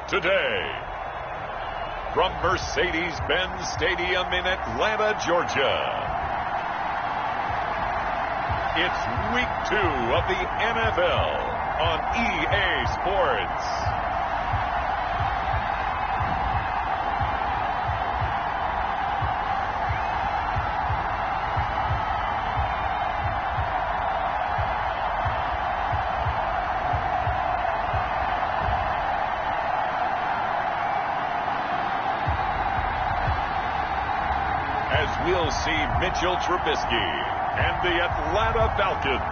today. From Mercedes-Benz Stadium in Atlanta, Georgia, it's Week 2 of the NFL on EA Sports. We'll see Mitchell Trubisky and the Atlanta Falcons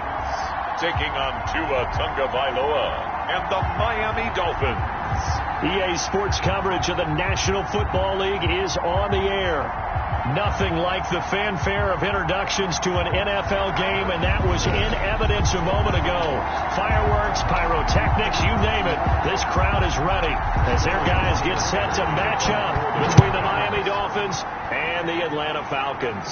taking on Tua Tagovailoa and the Miami Dolphins. EA Sports coverage of the National Football League is on the air. Nothing like the fanfare of introductions to an NFL game, and that was in evidence a moment ago. Fireworks, pyrotechnics, you name it. This crowd is ready as their guys get set to match up between the Miami Dolphins and the Atlanta Falcons.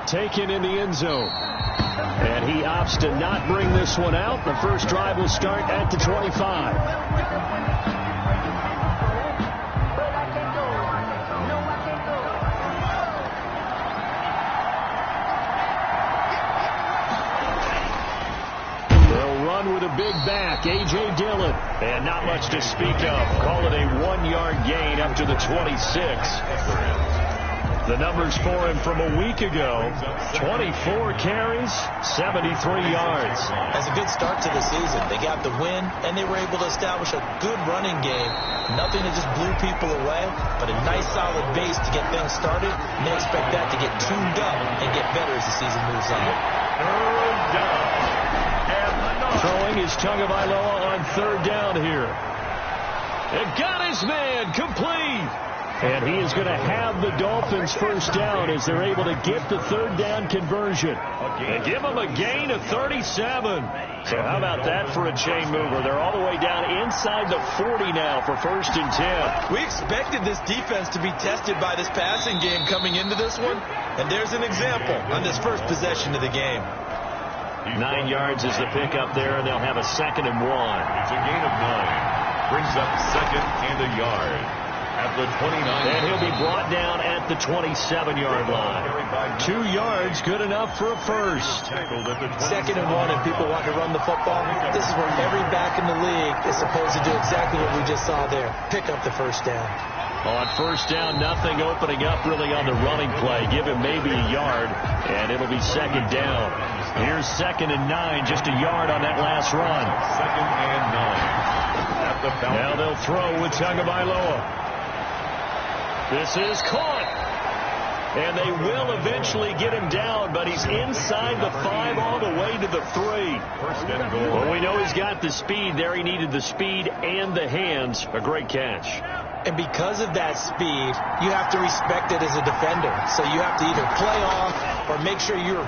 Taken in the end zone. And he opts to not bring this one out. The first drive will start at the 25. With a big back, A.J. Dillon. And not much to speak of. Call it a 1-yard gain up to the 26. The numbers for him from a week ago: 24 carries, 73 yards. That's a good start to the season. They got the win, and they were able to establish a good running game. Nothing that just blew people away, but a nice solid base to get things started. And they expect that to get tuned up and get better as the season moves on. Third down. Throwing is Tagovailoa on third down here. It got his man complete. And he is going to have the Dolphins first down as they're able to get the third down conversion. They give him a gain of 37. So how about that for a chain mover? They're all the way down inside the 40 now for first and 10. We expected this defense to be tested by this passing game coming into this one. And there's an example on this first possession of the game. 9 yards is the pickup there, and they'll have a 2nd and 1. It's a gain of 9. Brings up 2nd and a yard at the 29. And he'll be brought down at the 27-yard line. 2 yards, good enough for a first. 2nd and 1, and people want to run the football. This is where every back in the league is supposed to do exactly what we just saw there. Pick up the first down. On first down, nothing opening up really on the running play. Give him maybe a yard, and it'll be 2nd down. Here's 2nd and 9, just a yard on that last run. 2nd and 9. At the Falcons. Now they'll throw with Tagovailoa. This is caught. And they will eventually get him down, but he's inside the 5 all the way to the 3. First and goal. Well, we know he's got the speed there. He needed the speed and the hands. A great catch. And because of that speed, you have to respect it as a defender. So you have to either play off or make sure you're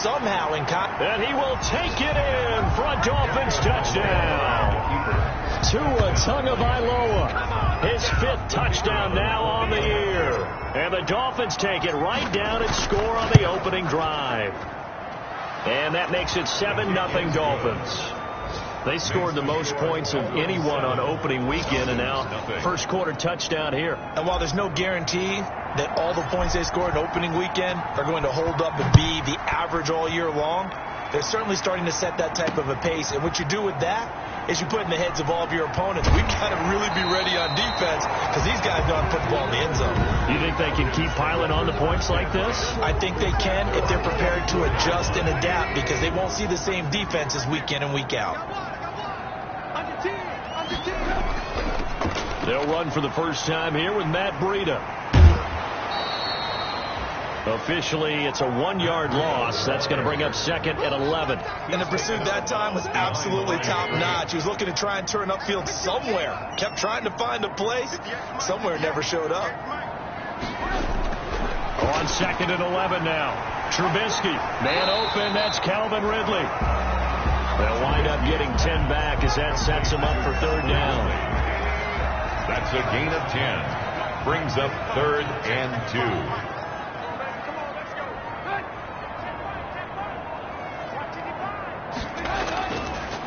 somehow in contact. And he will take it in for a Dolphins touchdown. Tua Tagovailoa, his 5th touchdown now on the year. And the Dolphins take it right down and score on the opening drive. And that makes it 7-0 Dolphins. They scored the most points of anyone on opening weekend, and now first quarter touchdown here. And while there's no guarantee that all the points they scored in opening weekend are going to hold up and be the average all year long, they're certainly starting to set that type of a pace. And what you do with that is you put in the heads of all of your opponents. We've got to really be ready on defense because these guys know how to put the ball in the end zone. You think they can keep piling on the points like this? I think they can if they're prepared to adjust and adapt because they won't see the same defenses week in and week out. They'll run for the first time here with Matt Breida. Officially, it's a 1-yard loss. That's going to bring up 2nd and 11. And the pursuit that time was absolutely top-notch. He was looking to try and turn upfield somewhere. Kept trying to find a place. Somewhere never showed up. On 2nd and 11 now. Trubisky, man open. That's Calvin Ridley. They'll wind up getting 10 back as that sets them up for 3rd down. That's a gain of 10. Brings up 3rd and 2.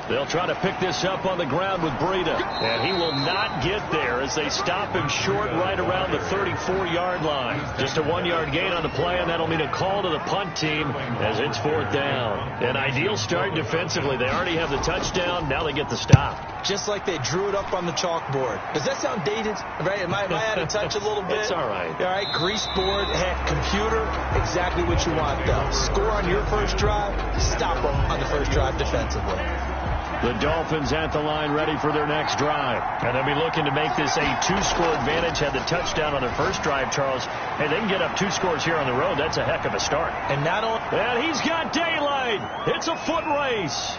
They'll try to pick this up on the ground with Breida, and he will not get there. as they stop him short right around the 34-yard line. Just a 1-yard gain on the play, and that'll mean a call to the punt team as it's 4th down. An ideal start defensively. They already have the touchdown. Now they get the stop. Just like they drew it up on the chalkboard. Does that sound dated? Right? Am I out of touch a little bit? It's all right. All right, grease board, heck, computer, exactly what you want, though. Score on your first drive, stop them on the first drive defensively. The Dolphins at the line ready for their next drive. And they'll be looking to make this a 2-score advantage. Had the touchdown on their first drive, Charles. Hey, they can get up 2 scores here on the road. That's a heck of a start. And not only... And he's got daylight. It's a foot race.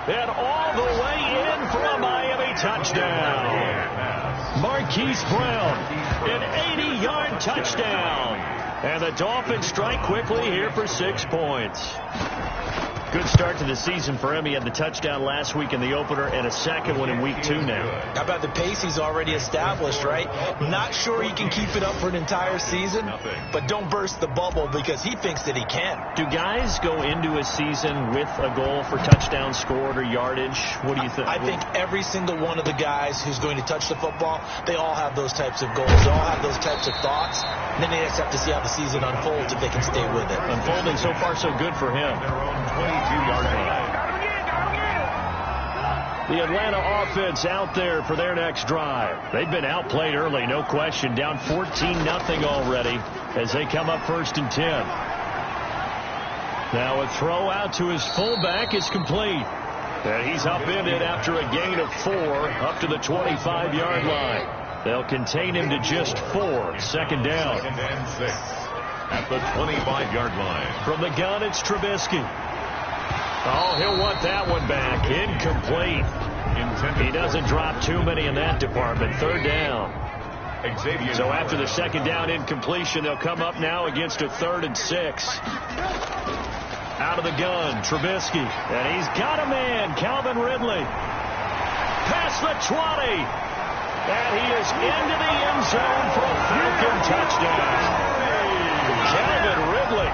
And all the way in for a Miami touchdown. Marquise Brown, an 80-yard touchdown. And the Dolphins strike quickly here for 6 points. Good start to the season for him. He had the touchdown last week in the opener and a second one in week 2 now. How about the pace he's already established, right? Not sure he can keep it up for an entire season, but don't burst the bubble because he thinks that he can. Do guys go into a season with a goal for touchdown scored or yardage? What do you think? I think every single one of the guys who's going to touch the football, they all have those types of goals. They all have those types of thoughts. And then they just have to see how the season unfolds if they can stay with it. Unfolding so far so good for him. 22-yard line. The Atlanta offense out there for their next drive. They've been outplayed early, no question. Down 14-0 already as they come up 1st and 10. Now a throw out to his fullback is complete. And he's upended after a gain of 4 up to the 25-yard line. They'll contain him to just 4. 2nd down. 2nd and 6 at the 25-yard line. From the gun, it's Trubisky. Oh, he'll want that one back. Incomplete. He doesn't drop too many in that department. 3rd down. So after the 2nd down incompletion, they'll come up now against a 3rd and 6. Out of the gun, Trubisky. And he's got a man, Calvin Ridley. Past the 20. And he is into the end zone for a Falcon touchdown. Calvin Ridley,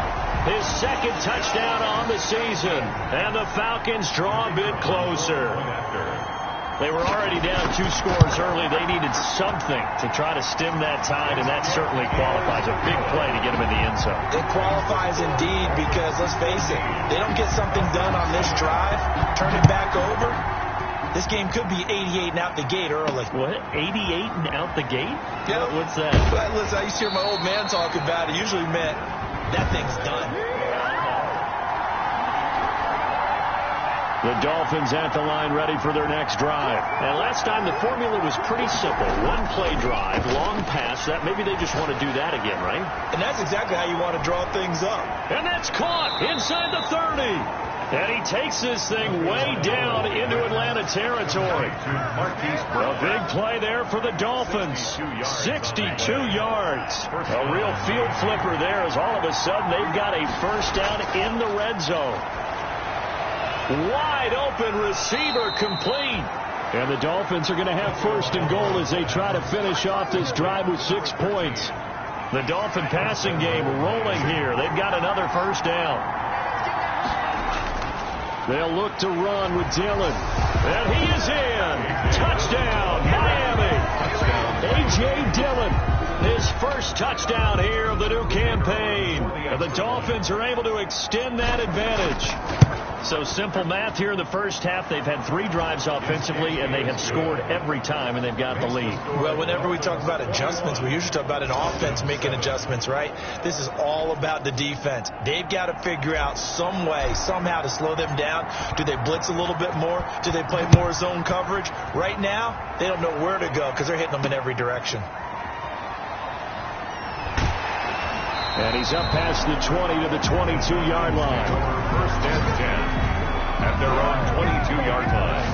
his 2nd touchdown on the season. And the Falcons draw a bit closer. They were already down 2 scores early. They needed something to try to stem that tide, and that certainly qualifies. A big play to get them in the end zone. It qualifies indeed because, let's face it, they don't get something done on this drive, turn it back over. This game could be 88 and out the gate early. What? 88 and out the gate? Yeah. What's that? Well, listen, I used to hear my old man talk about it. Usually meant that thing's done. The Dolphins at the line ready for their next drive. And last time the formula was pretty simple. 1 play drive, long pass. That maybe they just want to do that again, right? And that's exactly how you want to draw things up. And that's caught inside the 30. And he takes this thing way down into Atlanta territory. A big play there for the Dolphins. 62 yards. A real field flipper there as all of a sudden they've got a 1st down in the red zone. Wide open receiver complete. And the Dolphins are going to have 1st and goal as they try to finish off this drive with 6 points. The Dolphin passing game rolling here. They've got another 1st down. They'll look to run with Dillon. And he is in. Touchdown, Miami. A.J. Dillon, his 1st touchdown here of the new campaign. And the Dolphins are able to extend that advantage. So simple math here in the first half. They've had 3 drives offensively, and they have scored every time, and they've got the lead. Well, whenever we talk about adjustments, we usually talk about an offense making adjustments, right? This is all about the defense. They've got to figure out some way, somehow to slow them down. Do they blitz a little bit more? Do they play more zone coverage? Right now, they don't know where to go because they're hitting them in every direction. And he's up past the 20 to the 22-yard line. 1st and 10 at their own 22-yard line.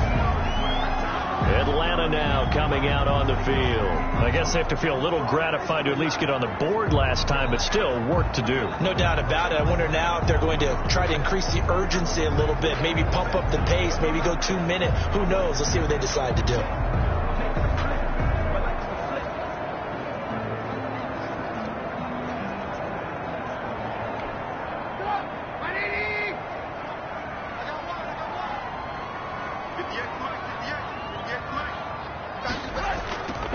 Atlanta now coming out on the field. I guess they have to feel a little gratified to at least get on the board last time, but still work to do. No doubt about it. I wonder now if they're going to try to increase the urgency a little bit, maybe pump up the pace, maybe go 2 minutes. Who knows? Let's see what they decide to do.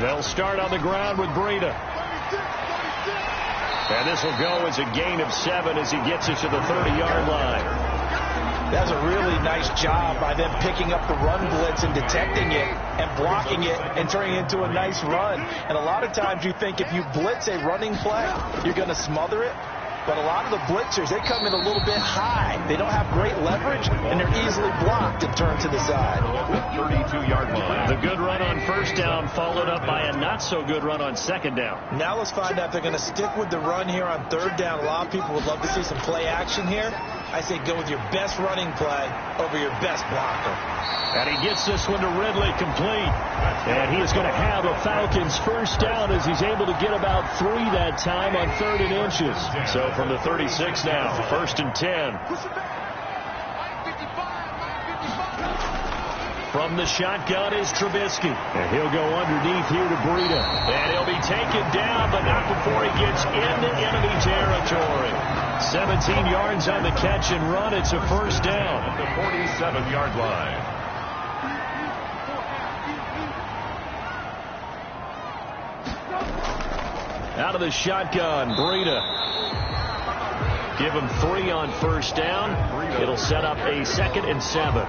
They'll start on the ground with Breida. And this will go as a gain of 7 as he gets it to the 30-yard line. That's a really nice job by them picking up the run blitz and detecting it and blocking it and turning it into a nice run. And a lot of times you think if you blitz a running play, you're going to smother it. But a lot of the blitzers, they come in a little bit high. They don't have great leverage, and they're easily blocked and turned to the side. 32-yard line. The good run on first down followed up by a not-so-good run on second down. Now let's find out if they're going to stick with the run here on third down. A lot of people would love to see some play action here. I say go with your best running play over your best blocker. And he gets this one to Ridley complete. And he is going to have a Falcons first down as he's able to get about 3 that time on 3rd and inches. So from the 36 now, 1st and 10. From the shotgun is Trubisky. And he'll go underneath here to Breida. And he'll be taken down, but not before he gets into enemy territory. 17 yards on the catch and run. It's a first down at the 47-yard line. Out of the shotgun, Breida. Give him 3 on first down. It'll set up a 2nd and 7.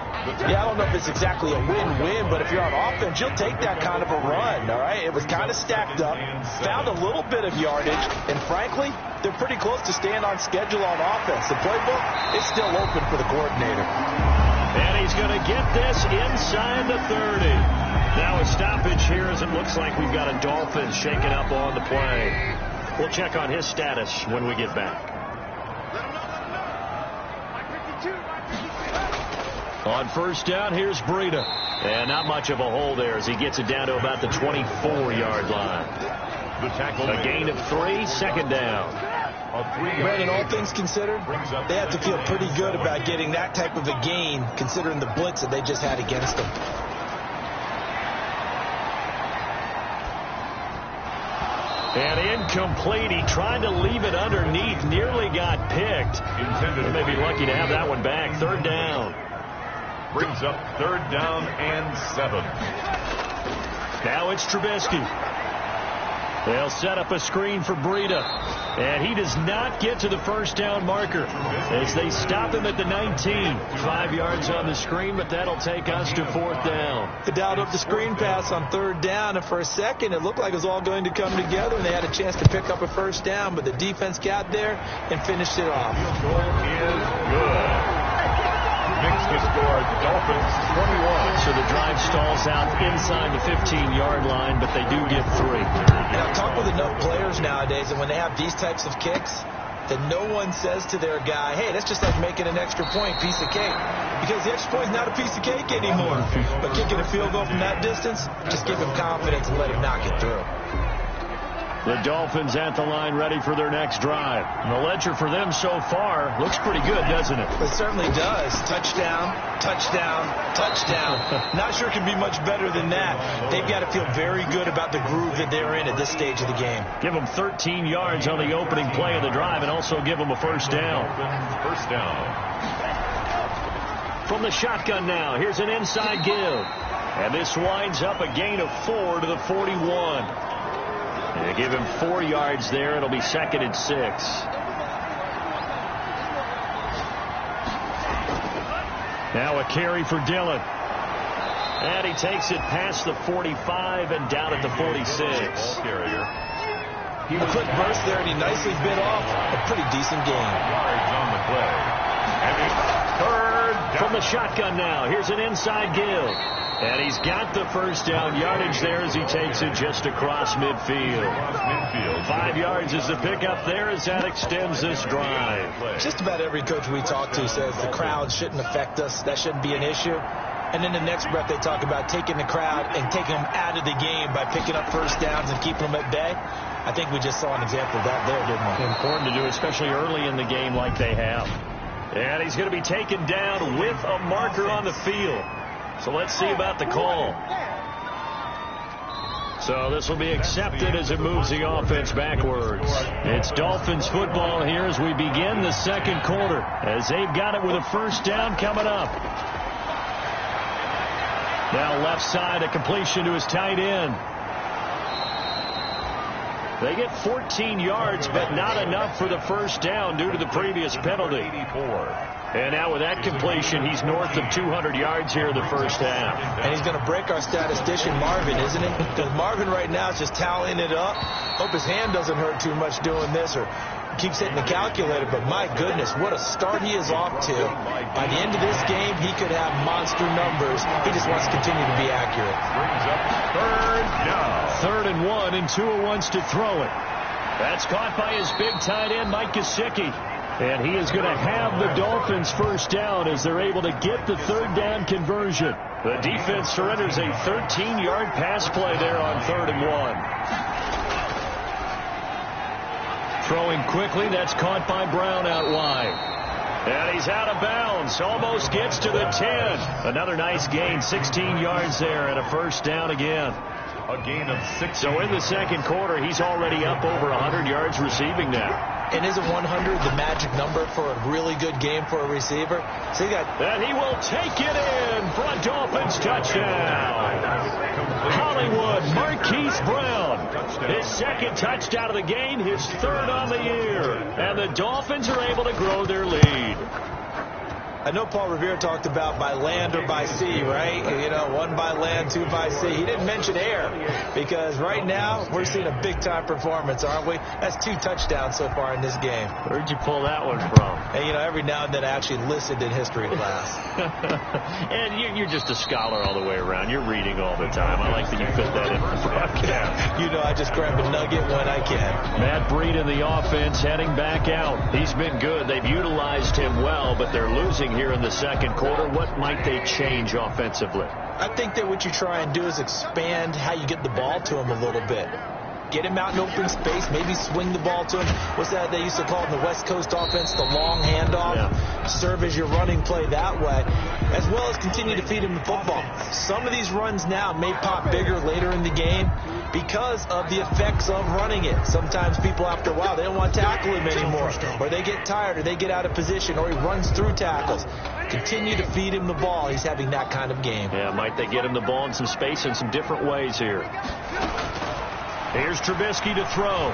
Yeah, I don't know if it's exactly a win-win, but if you're on offense, you'll take that kind of a run, all right? It was kind of stacked up, found a little bit of yardage, and frankly, they're pretty close to staying on schedule on offense. The playbook is still open for the coordinator. And he's going to get this inside the 30. Now a stoppage here as it looks like we've got a Dolphins shaking up on the play. We'll check on his status when we get back. On first down, here's Breida. And not much of a hole there as he gets it down to about the 24-yard line. The tackle. A gain of 3, 2nd down. Brandon, all things considered, they have to feel pretty good about getting that type of a gain considering the blitz that they just had against them. And incomplete. He tried to leave it underneath. Nearly got picked. They may be lucky to have that one back. 3rd down. Brings up 3rd down and 7. Now it's Trubisky. They'll set up a screen for Breida. And he does not get to the first down marker as they stop him at the 19. 5 yards on the screen, but that'll take us to 4th down. They dialed up the screen pass on 3rd down, and for a second it looked like it was all going to come together, and they had a chance to pick up a first down, but the defense got there and finished it off. Goal is good. Makes the score Dolphins 21. So the drive stalls out inside the 15-yard line, but they do get 3. And I've talked with enough players nowadays, and when they have these types of kicks, that no one says to their guy, hey, that's just like making an extra point, piece of cake. Because the extra point is not a piece of cake anymore. But kicking a field goal from that distance, just give him confidence and let him knock it through. The Dolphins at the line ready for their next drive. And the ledger for them so far looks pretty good, doesn't it? It certainly does. Touchdown, touchdown, touchdown. Not sure it can be much better than that. They've got to feel very good about the groove that they're in at this stage of the game. Give them 13 yards on the opening play of the drive and also give them a first down. First down. From the shotgun now, here's an inside give. And this winds up a gain of 4 to the 41. They give him 4 yards there. It'll be 2nd and 6. Now a carry for Dillon. And he takes it past the 45 and down at the 46. He was a quick burst there, and he nicely bit off a pretty decent gain. Yards on the play. And it's 3rd down. From the shotgun now, here's an inside give. And he's got the first down yardage there as he takes it just across midfield. 5 yards is the pickup there as that extends this drive. Just about every coach we talk to says the crowd shouldn't affect us. That shouldn't be an issue. And in the next breath, they talk about taking the crowd and taking them out of the game by picking up first downs and keeping them at bay. I think we just saw an example of that there, didn't we? Important to do, especially early in the game like they have. And he's going to be taken down with a marker on the field. So let's see about the call. So this will be accepted as it moves the offense backwards. It's Dolphins football here as we begin the 2nd quarter, as they've got it with a first down coming up. Now left side, a completion to his tight end. They get 14 yards, but not enough for the first down due to the previous penalty. And now with that completion, he's north of 200 yards here in the first half. And he's going to break our statistician, Marvin, isn't he? Because Marvin right now is just tallying it up. Hope his hand doesn't hurt too much doing this or keeps hitting the calculator. But my goodness, what a start he is off to. By the end of this game, he could have monster numbers. He just wants to continue to be accurate. Brings up third down. 3rd and 1, and Tua wants to throw it. That's caught by his big tight end, Mike Gesicki. And he is going to have the Dolphins first down as they're able to get the 3rd down conversion. The defense surrenders a 13-yard pass play there on 3rd and 1. Throwing quickly, that's caught by Brown out wide. And he's out of bounds, almost gets to the 10. Another nice gain, 16 yards there, and a first down again. A gain of 6. So in the second quarter, he's already up over 100 yards receiving now. And isn't 100 the magic number for a really good game for a receiver? So you got... And he will take it in for a Dolphins touchdown. Hollywood Marquise Brown. His second touchdown of the game, his 3rd on the year. And the Dolphins are able to grow their lead. I know Paul Revere talked about by land or by sea, right? You know, 1 by land, 2 by sea. He didn't mention air because right now we're seeing a big-time performance, aren't we? That's 2 touchdowns so far in this game. Where'd you pull that one from? And, you know, every now and then I actually listened in history class. And you're just a scholar all the way around. You're reading all the time. I like that you fit that in the broadcast. You know, I just grab a nugget when I can. Matt Breed in the offense heading back out. He's been good. They've utilized him well, but they're losing here in the second quarter. What might they change offensively? I think that what you try and do is expand how you get the ball to him a little bit. Get him out in open space, maybe swing the ball to him. What's that they used to call in the West Coast offense, the long handoff? Yeah. Serve as your running play that way, as well as continue to feed him the football. Some of these runs now may pop bigger later in the game because of the effects of running it. Sometimes people, after a while, they don't want to tackle him anymore, or they get tired, or they get out of position, or he runs through tackles. Continue to feed him the ball. He's having that kind of game. Yeah, might they get him the ball in some space in some different ways here. Here's Trubisky to throw.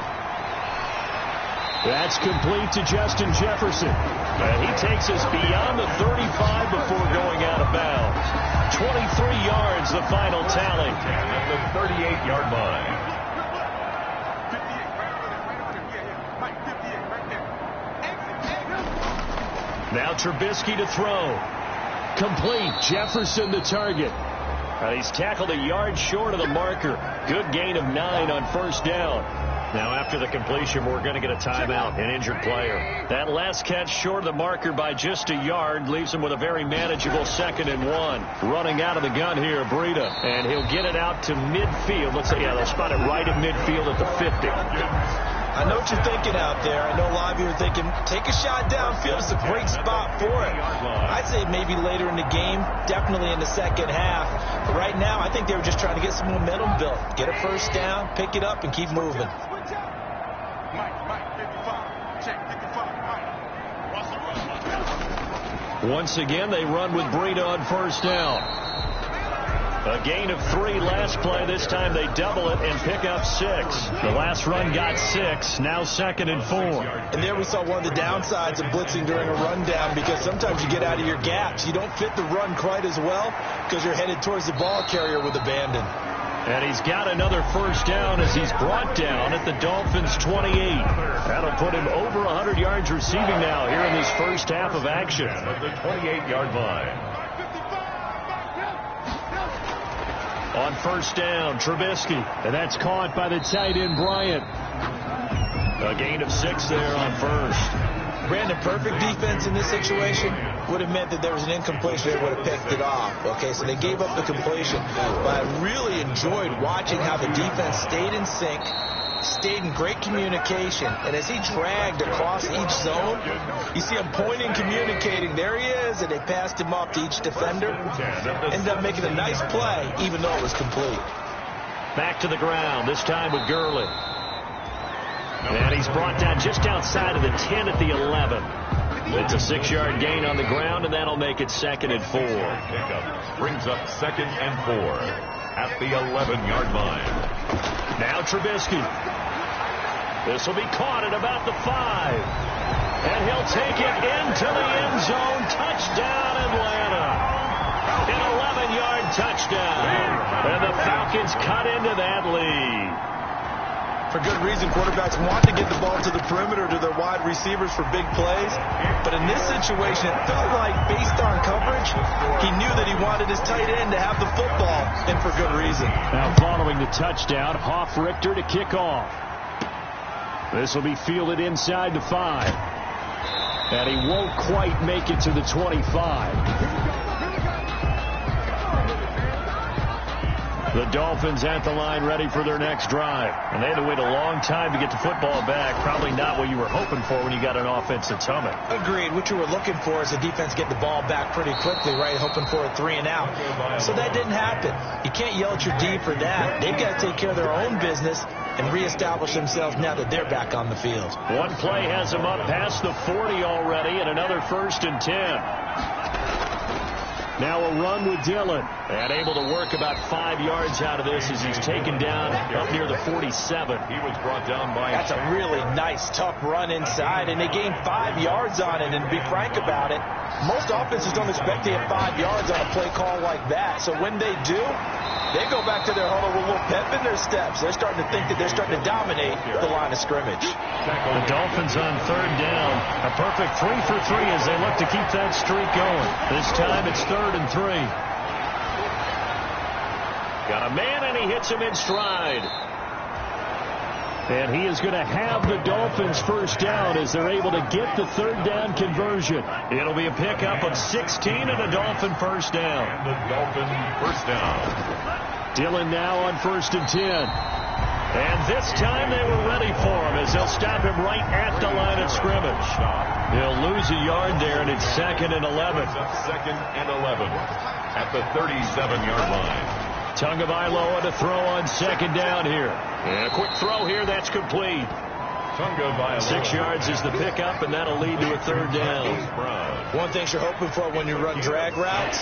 That's complete to Justin Jefferson. And he takes us beyond the 35 before going out of bounds. 23 yards, the final tally. At the 38-yard line. Now Trubisky to throw. Complete. Jefferson the target. He's tackled a yard short of the marker. Good gain of 9 on first down. Now after the completion, we're going to get a timeout, an injured player. That last catch short of the marker by just a yard leaves him with a very manageable 2nd and 1. Running out of the gun here, Breida. And he'll get it out to midfield. Let's say, yeah, they'll spot it right at midfield at the 50. I know what you're thinking out there. I know a lot of you are thinking, take a shot downfield. It's a great spot for it. I'd say maybe later in the game, definitely in the second half. But right now, I think they were just trying to get some momentum built. Get a first down, pick it up, and keep moving. Once again, they run with Breida on first down. A gain of 3 last play. This time they double it and pick up 6. The last run got 6. Now 2nd and 4. And there we saw one of the downsides of blitzing during a rundown, because sometimes you get out of your gaps. You don't fit the run quite as well because you're headed towards the ball carrier with abandon. And he's got another first down as he's brought down at the Dolphins' 28. That'll put him over 100 yards receiving now here in this first half of action. At the 28-yard line. On first down, Trubisky. And that's caught by the tight end, Bryant. A gain of 6 there on first. Brandon, perfect defense in this situation would have meant that there was an incompletion. They would have picked it off. Okay, so they gave up the completion. But I really enjoyed watching how the defense stayed in sync, stayed in great communication. And as he dragged across each zone, you see him pointing, communicating. There he is, and they passed him off to each defender. Ended up making a nice play, even though it was complete. Back to the ground, this time with Gurley. And he's brought down just outside of the 10 at the 11. It's a 6-yard gain on the ground, and that'll make it 2nd and 4. Brings up 2nd and 4 at the 11-yard line. Now Trubisky. This will be caught at about the 5. And he'll take it into the end zone. Touchdown, Atlanta. An 11-yard touchdown. And the Falcons cut into that lead. For good reason, quarterbacks want to get the ball to the perimeter to their wide receivers for big plays. But in this situation, it felt like based on coverage, he knew that he wanted his tight end to have the football, and for good reason. Now following the touchdown, Hoff-Richter to kick off. This will be fielded inside the 5. And he won't quite make it to the 25. The Dolphins at the line ready for their next drive. And they had to wait a long time to get the football back. Probably not what you were hoping for when you got an offense that's humming. Agreed. What you were looking for is the defense get the ball back pretty quickly, right? Hoping for a 3-and-out. So that didn't happen. You can't yell at your D for that. They've got to take care of their own business and reestablish themselves now that they're back on the field. One play has them up past the 40 already, and another 1st and 10. Now a run with Dillon. And able to work about 5 yards out of this as he's taken down up near the 47. He was brought down by... That's a really nice, tough run inside, and they gained 5 yards on it. And to be frank about it, most offenses don't expect to get 5 yards on a play call like that. So when they do, they go back to their huddle with a little pep in their steps. They're starting to think that they're starting to dominate the line of scrimmage. The Dolphins on 3rd down. A perfect 3 for 3 as they look to keep that streak going. This time it's 3rd and 3. Got a man, and he hits him in stride. And he is going to have the Dolphins first down as they're able to get the 3rd down conversion. It'll be a pickup of 16 and a Dolphin first down. And the Dolphin first down. Dillon now on 1st and 10. And this time they were ready for him as they'll stop him right at the line of scrimmage. He'll lose a yard there, and it's 2nd and 11. 2nd and 11 at the 37-yard line. Tagovailoa to throw on 2nd down here. And a quick throw here, that's complete. 6 yards is the pickup, and that'll lead to a 3rd down. One thing you're hoping for when you run drag routes,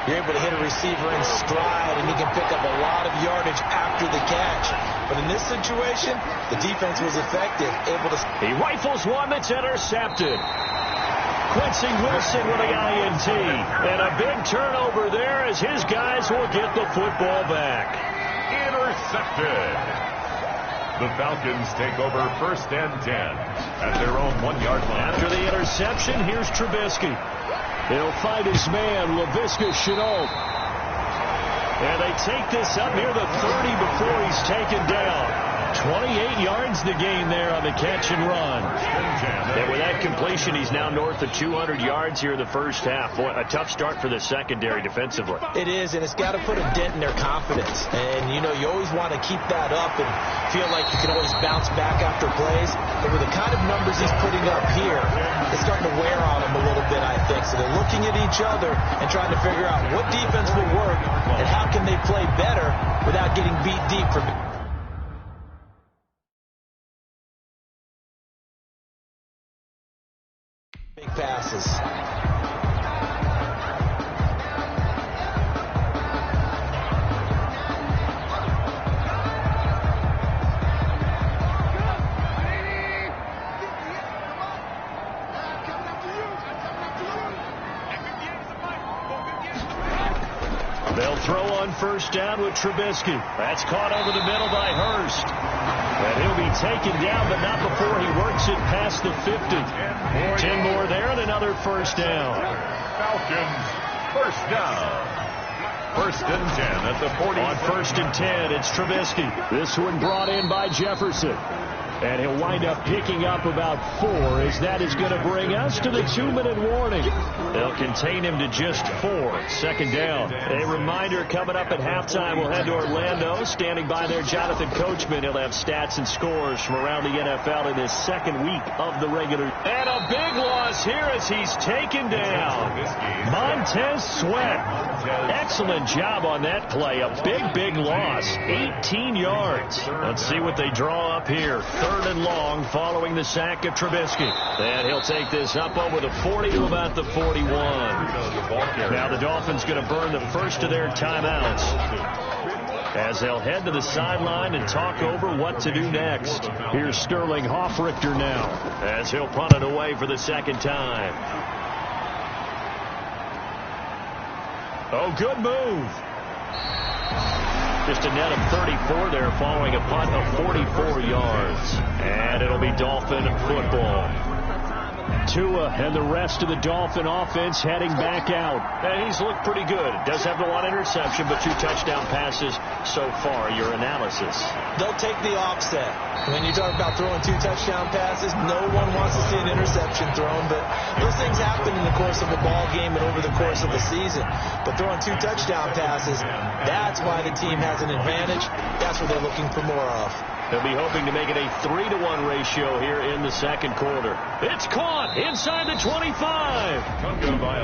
you're able to hit a receiver in stride, and he can pick up a lot of yardage after the catch. But in this situation, the defense was effective, able to... He rifles one that's intercepted. Quincy Wilson with a INT. And a big turnover there as his guys will get the football back. Intercepted. The Falcons take over 1st and 10 at their own 1-yard line. After the interception, here's Trubisky. He'll find his man, Laviska Shenault. And they take this up near the 30 before he's taken down. 28 yards to gain there on the catch and run. And with that completion, he's now north of 200 yards here in the first half. Boy, a tough start for the secondary defensively. It is, and it's got to put a dent in their confidence. And, you know, you always want to keep that up and feel like you can always bounce back after plays. But with the kind of numbers he's putting up here, it's starting to wear on him a little bit, I think. So they're looking at each other and trying to figure out what defense will work and how can they play better without getting beat deep from it. Big passes. They'll throw on 1st down with Trubisky. That's caught over the middle by Hurst. And he'll be taken down, but not before he works it past the 50. 10 more there and another 1st down. Falcons first down. 1st and 10 at the 40. On 1st and 10, it's Trubisky. This one brought in by Jefferson. And he'll wind up picking up about 4 as that is going to bring us to the 2-minute warning. They'll contain him to just 4. 2nd down. A reminder coming up at halftime. We'll head to Orlando. Standing by there, Jonathan Coachman. He'll have stats and scores from around the NFL in this 2nd week of the regular. And a big loss here as he's taken down. Montez Sweat. Excellent job on that play. A big loss. 18 yards. Let's see what they draw up here. 3rd and long following the sack of Trubisky. And he'll take this up over the 40 to about the 41. Now the Dolphins going to burn the first of their timeouts. as they'll head to the sideline and talk over what to do next. Here's Sterling Hofrichter now as he'll punt it away for the second time. Oh, good move. Just a net of 34 there following a punt of 44 yards. And it'll be Dolphin football. Tua and the rest of the Dolphin offense heading back out. And he's looked pretty good. Does have the one interception, but 2 touchdown passes so far. Your analysis? They'll take the offset. When you talk about throwing 2 touchdown passes, no one wants to see an interception thrown, but those things happen in the course of a ball game and over the course of the season. But throwing 2 touchdown passes, that's why the team has an advantage. That's what they're looking for more of. They'll be hoping to make it a 3-to-1 ratio here in the second quarter. It's caught inside the 25.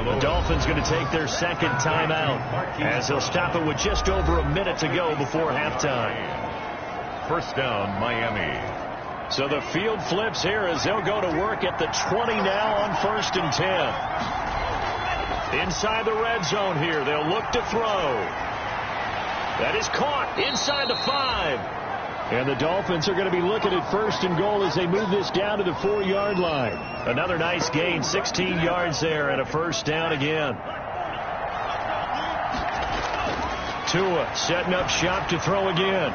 The Dolphins going to take their second timeout as they'll stop it with just over a minute to go before halftime. First down, Miami. So the field flips here as they'll go to work at the 20 now on 1st and 10. Inside the red zone here, they'll look to throw. That is caught inside the 5. And the Dolphins are going to be looking at 1st and goal as they move this down to the 4-yard line. Another nice gain, 16 yards there, and a first down again. Tua setting up shop to throw again.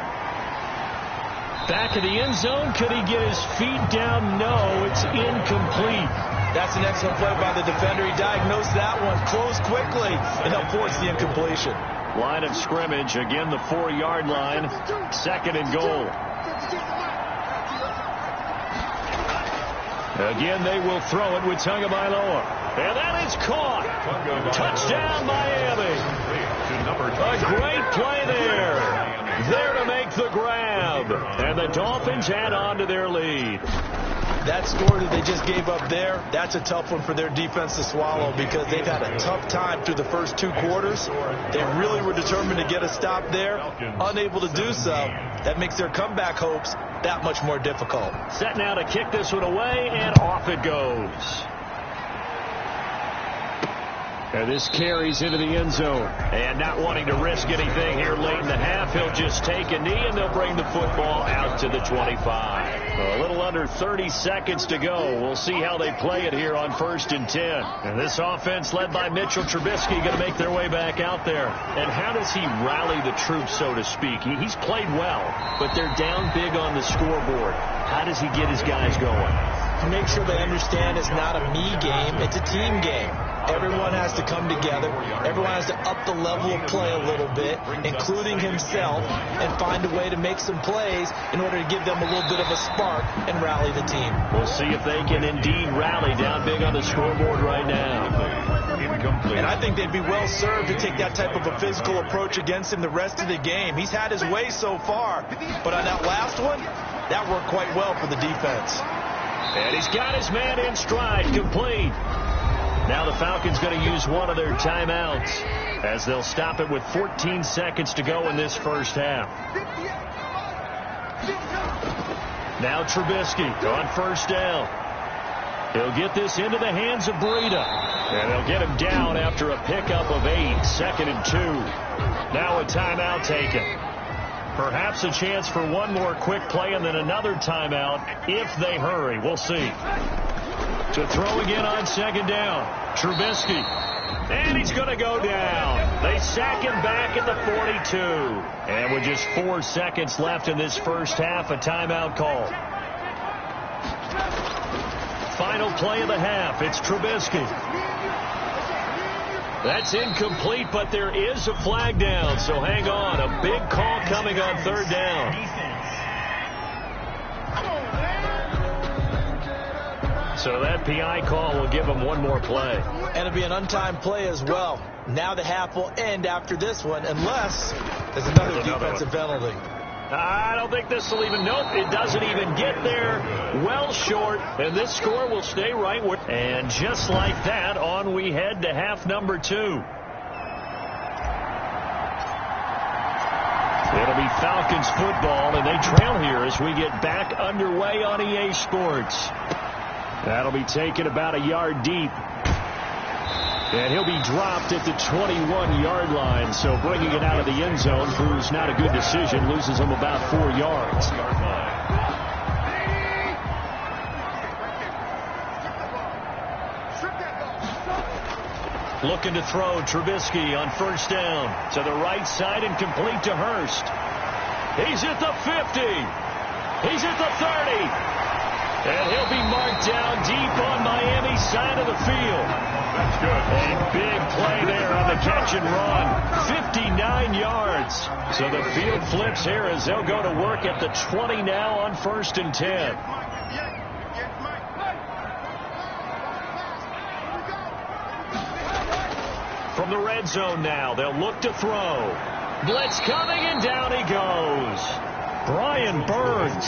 Back of the end zone. Could he get his feet down? No, it's incomplete. That's an excellent play by the defender. He diagnosed that one, closed quickly, and helped force the incompletion. Line of scrimmage, again the 4-yard line, 2nd and goal. Again, they will throw it with Tagovailoa. And that is caught. Touchdown, Miami. A great play there. There to make the grab. And the Dolphins head on to their lead. That score that they just gave up there, that's a tough one for their defense to swallow because they've had a tough time through the first 2 quarters. They really were determined to get a stop there, unable to do so. That makes their comeback hopes that much more difficult. Set now to kick this one away, and off it goes. And this carries into the end zone. And not wanting to risk anything here late in the half, he'll just take a knee, and they'll bring the football out to the 25. A little under 30 seconds to go. We'll see how they play it here on 1st and 10. And this offense led by Mitchell Trubisky going to make their way back out there. And how does he rally the troops, so to speak? He's played well, but they're down big on the scoreboard. How does he get his guys going? To make sure they understand it's not a me game, it's a team game. Everyone has to come together. Everyone has to up the level of play a little bit, including himself, and find a way to make some plays in order to give them a little bit of a spark and rally the team. We'll see if they can indeed rally down big on the scoreboard right now. And I think they'd be well served to take that type of a physical approach against him the rest of the game. He's had his way so far, but on that last one, that worked quite well for the defense. And he's got his man in stride, complete. Now the Falcons going to use one of their timeouts as they'll stop it with 14 seconds to go in this first half. Now Trubisky on 1st down. He'll get this into the hands of Breida. And they'll get him down after a pickup of 8, 2nd and 2. Now a timeout taken. Perhaps a chance for one more quick play and then another timeout if they hurry. We'll see. To throw again on 2nd down. Trubisky. And he's going to go down. They sack him back at the 42. And with just 4 seconds left in this first half, a timeout call. Final play of the half. It's Trubisky. That's incomplete, but there is a flag down, so hang on. A big call coming on 3rd down. So that PI call will give them one more play. And it'll be an untimed play as well. Now the half will end after this one, unless there's another defensive penalty. I don't think this will even, nope, it doesn't even get there. Well short, and this score will stay right where. And just like that, on we head to half number 2. It'll be Falcons football, and they trail here as we get back underway on EA Sports. That'll be taken about a yard deep. And he'll be dropped at the 21-yard line. So bringing it out of the end zone proves not a good decision. Loses him about 4 yards. Looking to throw, Trubisky on first down to the right side and complete to Hurst. He's at the 50. He's at the 30. And he'll be marked down deep on Miami's side of the field. That's good. A big play there on the catch and run. 59 yards. So the field flips here as they'll go to work at the 20 now on 1st and 10. From the red zone now, they'll look to throw. Blitz coming, and down he goes. Brian Burns.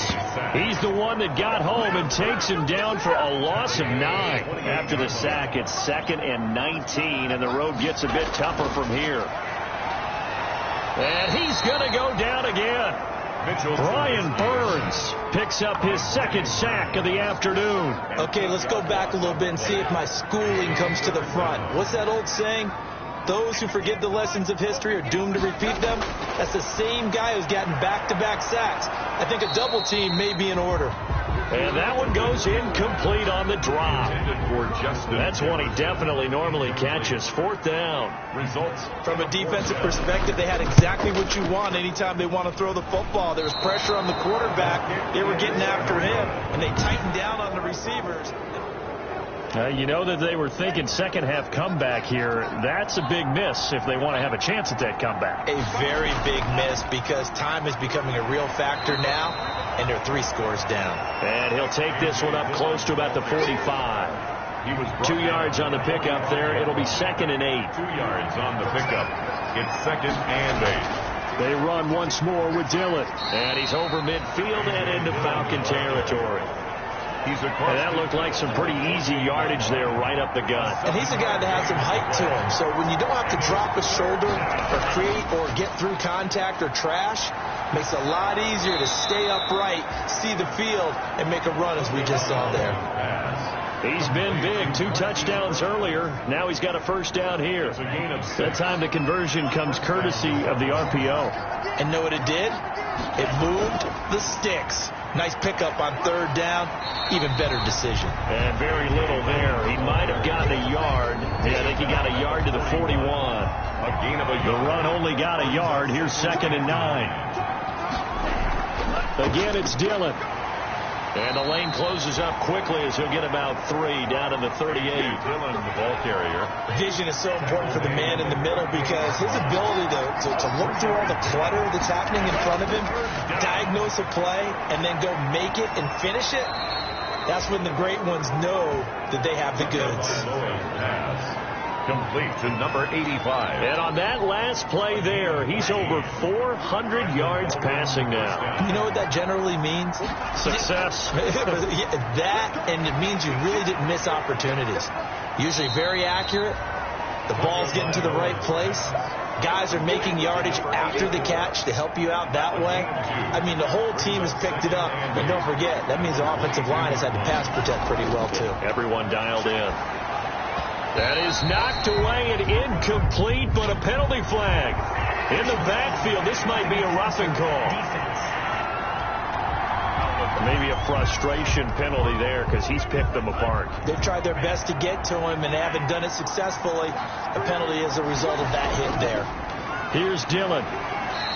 He's the one that got home and takes him down for a loss of 9. After the sack, it's 2nd and 19, and the road gets a bit tougher from here. And he's going to go down again. Brian Burns picks up his 2nd sack of the afternoon. Okay, let's go back a little bit and see if my schooling comes to the front. What's that old saying? Those who forget the lessons of history are doomed to repeat them. That's the same guy who's gotten back-to-back sacks. I think a double team may be in order. And that one goes incomplete on the drop. That's one he definitely normally catches. 4th down. Results. From a defensive perspective, they had exactly what you want anytime they want to throw the football. There was pressure on the quarterback. They were getting after him, and they tightened down on the receivers. You know that they were thinking second half comeback here. That's a big miss if they want to have a chance at that comeback. A very big miss because time is becoming a real factor now, and they're 3 scores down. And he'll take this one up close to about the 45. He was 2 yards on the pickup there. It'll be 2nd and 8. 2 yards on the pickup. It's 2nd and 8. They run once more with Dillon. And he's over midfield and into Falcon territory. And that looked like some pretty easy yardage there right up the gut. And he's a guy that has some height to him. So when you don't have to drop a shoulder or create or get through contact or trash, makes it a lot easier to stay upright, see the field, and make a run as we just saw there. He's been big. 2 touchdowns earlier. Now he's got a 1st down here. That time the conversion comes courtesy of the RPO. And know what it did? It moved the sticks. Nice pickup on 3rd down. Even better decision. And very little there. He might have gotten a yard. Yeah, I think he got a yard to the 41. A gain of a yard. The run only got a yard. Here's 2nd and 9. Again, it's Dillon. And the lane closes up quickly as he'll get about 3 down in the 38. Dillon, the ball carrier. Vision is so important for the man in the middle because his ability to look through all the clutter that's happening in front of him, diagnose a play, and then go make it and finish it, that's when the great ones know that they have the goods. Complete to number 85. And on that last play there, he's over 400 yards passing now. You know what that generally means? Success. That, and it means you really didn't miss opportunities. Usually very accurate. The ball's getting to the right place. Guys are making yardage after the catch to help you out that way. I mean, the whole team has picked it up. And don't forget, that means the offensive line has had to pass protect pretty well, too. Everyone dialed in. That is knocked away and incomplete, but a penalty flag in the backfield. This might be a roughing call. Maybe a frustration penalty there because he's picked them apart. They've tried their best to get to him and haven't done it successfully. A penalty is a result of that hit there. Here's Dillon,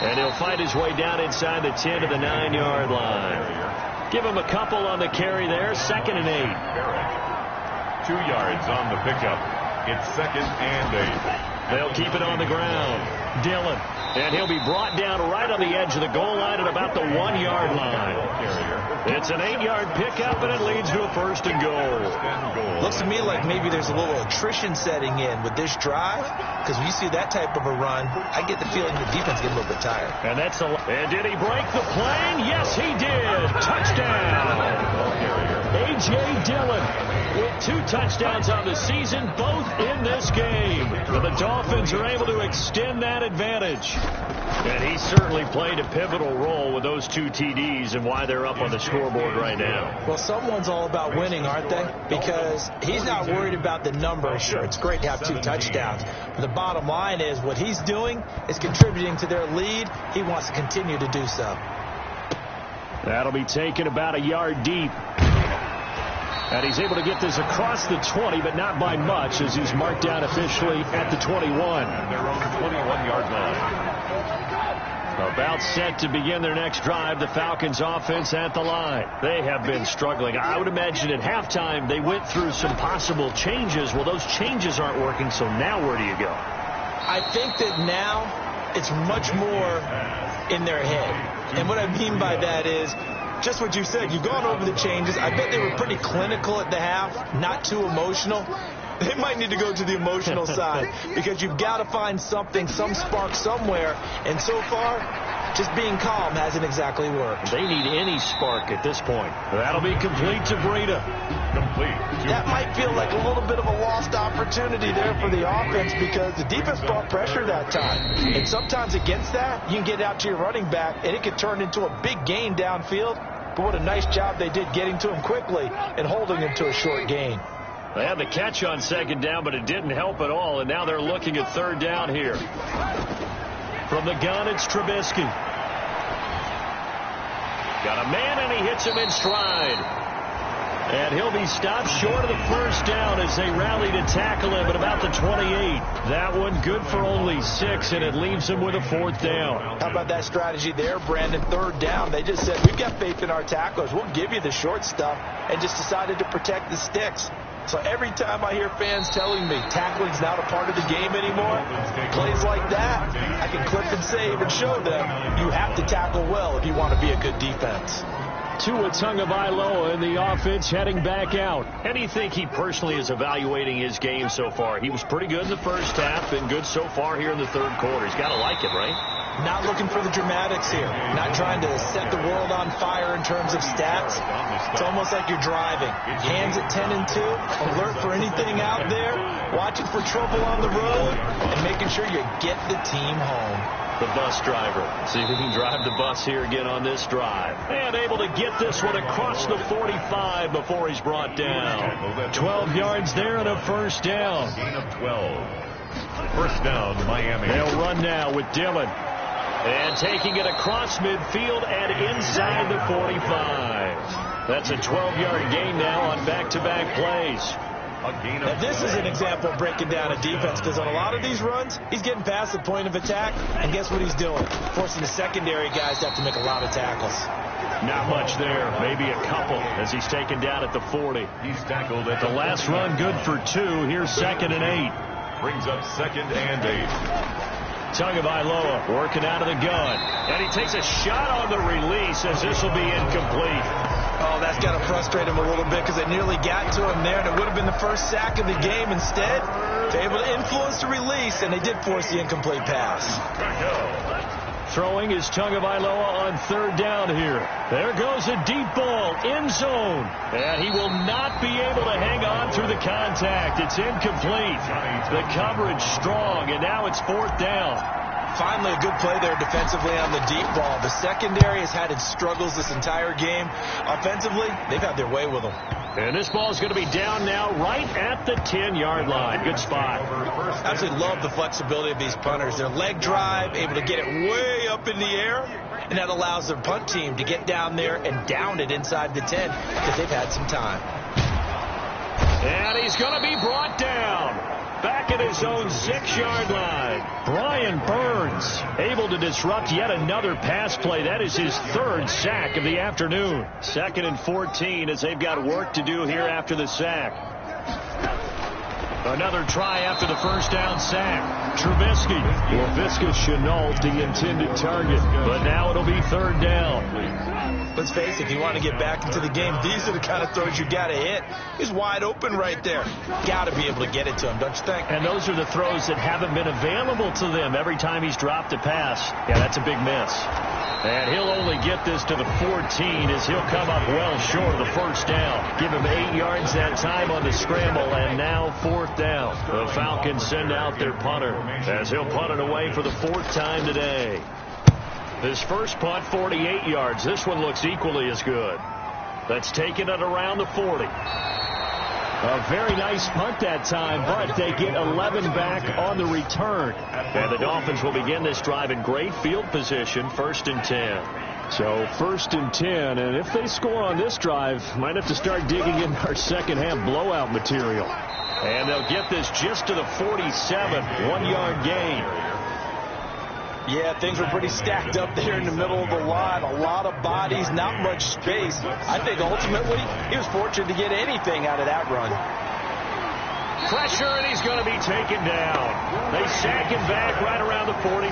and he'll fight his way down inside the 10 to the 9-yard line. Give him a couple on the carry there. 2nd and 8. 2 yards on the pickup. It's 2nd and 8. They'll keep it on the ground. Dillon. And he'll be brought down right on the edge of the goal line at about the 1-yard line. It's an 8-yard pickup, and it leads to a 1st and goal. Looks to me like maybe there's a little attrition setting in with this drive, because when you see that type of a run, I get the feeling the defense get a little bit tired. And and did he break the plane? Yes, he did. Touchdown. A.J. Dillon. with 2 touchdowns on the season, both in this game. But the Dolphins are able to extend that advantage. And he certainly played a pivotal role with those 2 TDs and why they're up on the scoreboard right now. Well, someone's all about winning, aren't they? Because he's not worried about the number. Sure, it's great to have 2 touchdowns. But the bottom line is what he's doing is contributing to their lead. He wants to continue to do so. That'll be taken about a yard deep. And he's able to get this across the 20, but not by much, as he's marked down officially at the 21. And they're on the 21-yard line. About set to begin their next drive, the Falcons offense at the line. They have been struggling. I would imagine at halftime they went through some possible changes. Well, those changes aren't working, so now where do you go? I think that now it's much more in their head. And what I mean by that is just what you said. You've gone over the changes. I bet they were pretty clinical at the half, not too emotional. They might need to go to the emotional side because you've got to find something, some spark somewhere. And so far, just being calm hasn't exactly worked. They need any spark at this point. That'll be complete to Breida. Complete. That might feel like a little bit of a lost opportunity there for the offense because the defense brought pressure that time. And sometimes against that, you can get out to your running back, and it could turn into a big gain downfield. But what a nice job they did getting to him quickly and holding him to a short gain. They had the catch on 2nd down, but it didn't help at all, and now they're looking at 3rd down here. From the gun, it's Trubisky. Got a man, and he hits him in stride. And he'll be stopped short of the 1st down as they rally to tackle him at about the 28. That one good for only 6, and it leaves him with a 4th down. How about that strategy there, Brandon? 3rd down. They just said, we've got faith in our tacklers. We'll give you the short stuff, and just decided to protect the sticks. So every time I hear fans telling me tackling's not a part of the game anymore, plays like that, I can clip and save and show them you have to tackle well if you want to be a good defense. Tua Tagovailoa in the offense heading back out. How do you think he personally is evaluating his game so far? He was pretty good in the 1st half and good so far here in the 3rd quarter. He's got to like it, right? Not looking for the dramatics here. Not trying to set the world on fire in terms of stats. It's almost like you're driving. Hands at 10 and 2, alert for anything out there, watching for trouble on the road, and making sure you get the team home. The bus driver. See if he can drive the bus here again on this drive. And able to get this one across the 45 before he's brought down. 12 yards there and a 1st down. Gain of 12. 1st down, Miami. They'll run now with Dillon. And taking it across midfield and inside the 45. That's a 12-yard gain now on back-to-back plays. Now, this is an example of breaking down a defense because on a lot of these runs, he's getting past the point of attack, and guess what he's doing? Forcing the secondary guys to have to make a lot of tackles. Not much there, maybe a couple as he's taken down at the 40. He's tackled at The last run good for 2. Here's 2nd and 8. Brings up 2nd and 8. Tagovailoa working out of the gun. And he takes a shot on the release as this will be incomplete. Oh, that's got to frustrate him a little bit because they nearly got to him there, and it would have been the first sack of the game. Instead, they're able to influence the release, and they did force the incomplete pass. Throwing is Tagovailoa on 3rd down here. There goes a deep ball, end zone. And he will not be able to hang on through the contact. It's incomplete. The coverage strong, and now it's 4th down. Finally, a good play there defensively on the deep ball. The secondary has had its struggles this entire game. Offensively, they've had their way with them. And this ball is going to be down now right at the 10-yard line. Good spot. I absolutely love the flexibility of these punters. Their leg drive, able to get it way up in the air, and that allows their punt team to get down there and down it inside the 10 because they've had some time. And he's going to be brought down. Back at his own 6-yard line. Brian Burns able to disrupt yet another pass play. That is his 3rd sack of the afternoon. 2nd and 14 as they've got work to do here after the sack. Another try after the 1st down sack. Trubisky. Laviska Shenault, the intended target. But now it'll be 3rd down. let's face it, if you want to get back into the game, these are the kind of throws you got to hit. He's wide open right there. Got to be able to get it to him, don't you think? And those are the throws that haven't been available to them every time he's dropped a pass. Yeah, that's a big miss. And he'll only get this to the 14 as he'll come up well short of the first down. Give him 8 yards that time on the scramble, and now 4th down. The Falcons send out their punter as he'll punt it away for the 4th time today. His first punt, 48 yards. This one looks equally as good. That's taken at around the 40. A very nice punt that time, but they get 11 back on the return. And the Dolphins will begin this drive in great field position, 1st and 10. So 1st and 10, and if they score on this drive, might have to start digging in our second half blowout material. And they'll get this just to the 47, 1-yard gain. Yeah, things were pretty stacked up there in the middle of the line. A lot of bodies, not much space. I think ultimately he was fortunate to get anything out of that run. Pressure, and he's going to be taken down. They sack him back right around the 44.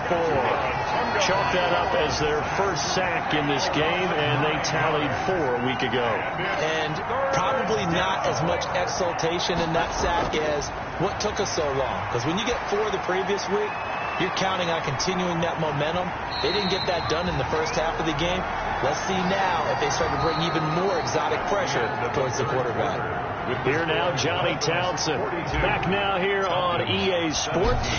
Chalk that up as their first sack in this game, and they tallied 4 a week ago. And probably not as much exultation in that sack as what took us so long. Because when you get 4 the previous week, you're counting on continuing that momentum. They didn't get that done in the first half of the game. Let's see now if they start to bring even more exotic pressure towards the quarterback. Here now, Johnny Townsend. Back now here on EA Sports.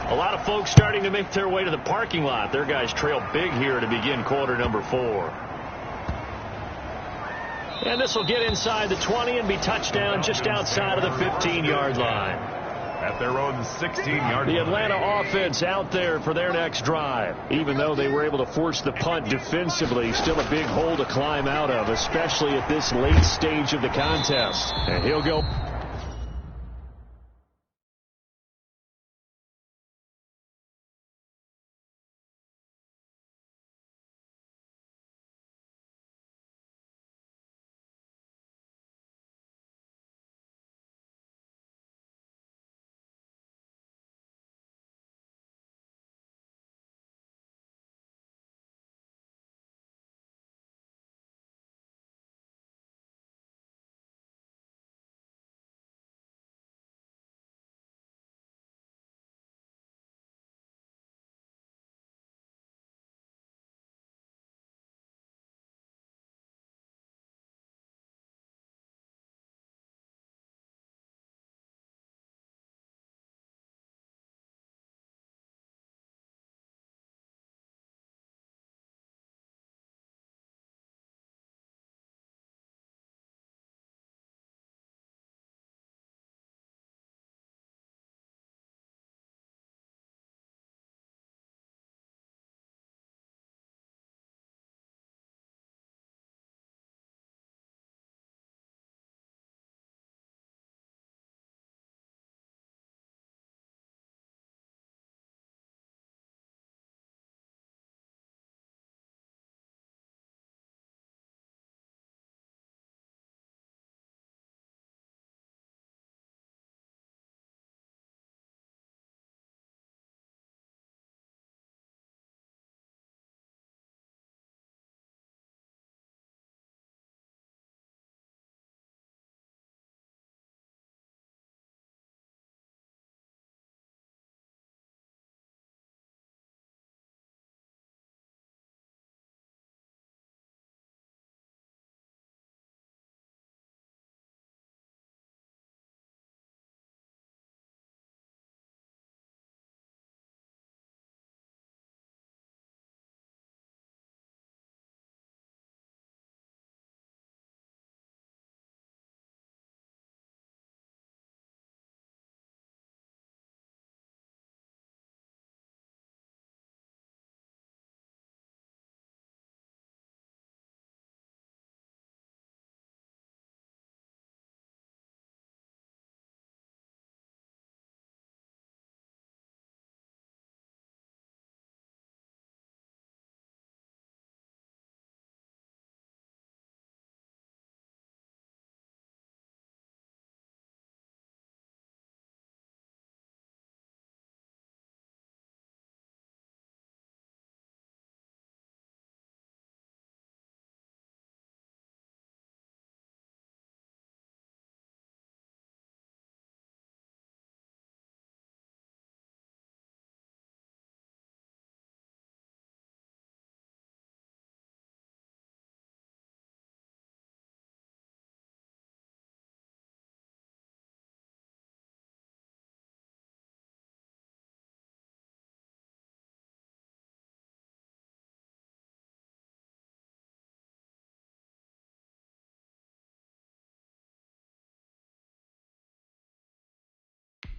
A lot of folks starting to make their way to the parking lot. Their guys trail big here to begin quarter number 4. And this will get inside the 20 and be touchdown just outside of the 15-yard line. At their own 16-yard line. The Atlanta offense out there for their next drive. Even though they were able to force the punt defensively, still a big hole to climb out of, especially at this late stage of the contest. And he'll go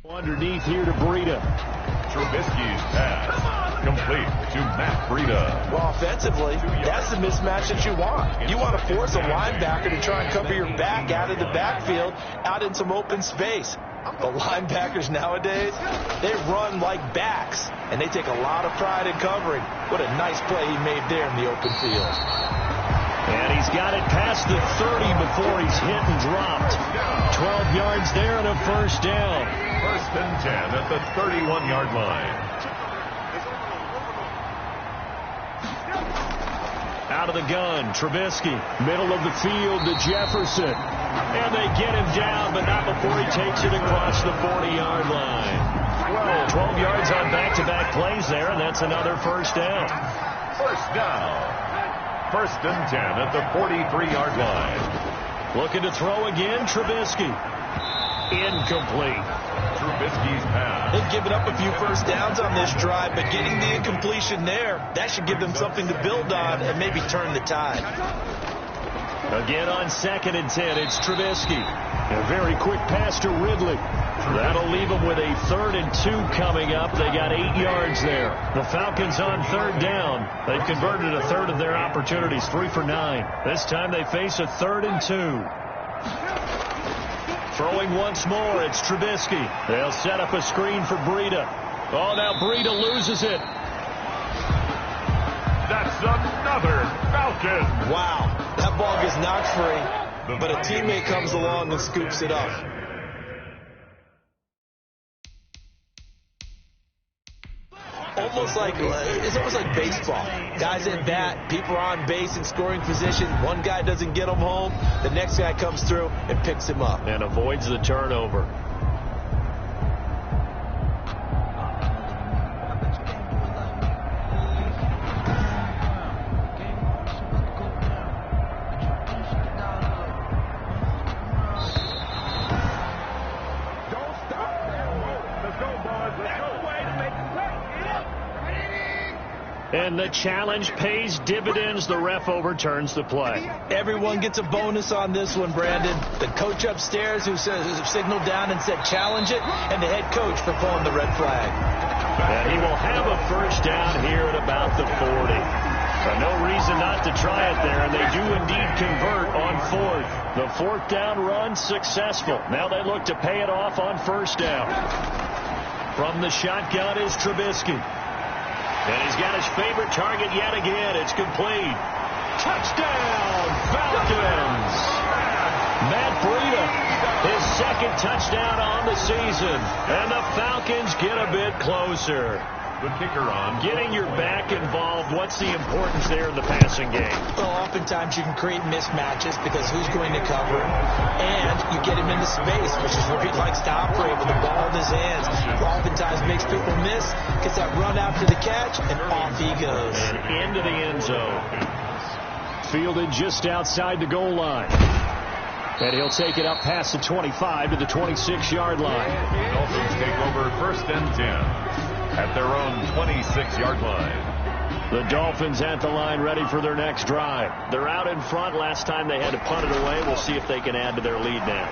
Underneath here to Breida. Trubisky's pass complete to Matt Breida. Well, offensively, that's the mismatch that you want. You want to force a linebacker to try and cover your back out of the backfield, out in some open space. The linebackers nowadays, they run like backs, and they take a lot of pride in covering. What a nice play he made there in the open field. And he's got it past the 30 before he's hit and dropped. 12 yards there and a first down. First and 10 at the 31-yard line. Out of the gun, Trubisky, middle of the field to Jefferson. And they get him down, but not before he takes it across the 40-yard line. Well, 12 yards on back-to-back plays there, and that's another first down. First down. First and 10 at the 43-yard line. Looking to throw again, Trubisky. Incomplete. Trubisky's pass. They've given up a few first downs on this drive, but getting the incompletion there, that should give them something to build on and maybe turn the tide. Again on 2nd and 10, it's Trubisky. A very quick pass to Ridley. That'll leave them with a 3rd and 2 coming up. They got 8 yards there. The Falcons on 3rd down. They've converted a third of their opportunities, 3 for 9. This time they face a 3rd and 2. Throwing once more, it's Trubisky. They'll set up a screen for Breida. Oh, now Breida loses it. That's another Falcon. Wow, that ball gets knocked free, but a teammate comes along and scoops it up. It's almost like baseball. Guys at bat, people are on base in scoring position. One guy doesn't get him home. The next guy comes through and picks him up. And avoids the turnover. And the challenge pays dividends. The ref overturns the play. Everyone gets a bonus on this one, Brandon. The coach upstairs who signaled down and said challenge it, and the head coach for pulling the red flag. And he will have a first down here at about the 40. So no reason not to try it there, and they do indeed convert on 4th. The 4th down run successful. Now they look to pay it off on first down. From the shotgun is Trubisky. And he's got his favorite target yet again. It's complete. Touchdown, Falcons! Matt Breida, his 2nd touchdown on the season. And the Falcons get a bit closer. The kicker on. Getting your back involved, what's the importance there in the passing game? Well, oftentimes you can create mismatches because who's going to cover him? And you get him into space, which is where he likes to operate with the ball in his hands. Oftentimes makes people miss, gets that run after the catch, and off he goes. And into the end zone. Fielded just outside the goal line. And he'll take it up past the 25 to the 26-yard line. Dolphins take over 1st and 10 at their own 26-yard line. The Dolphins at the line ready for their next drive. They're out in front. Last time they had to punt it away. We'll see if they can add to their lead now.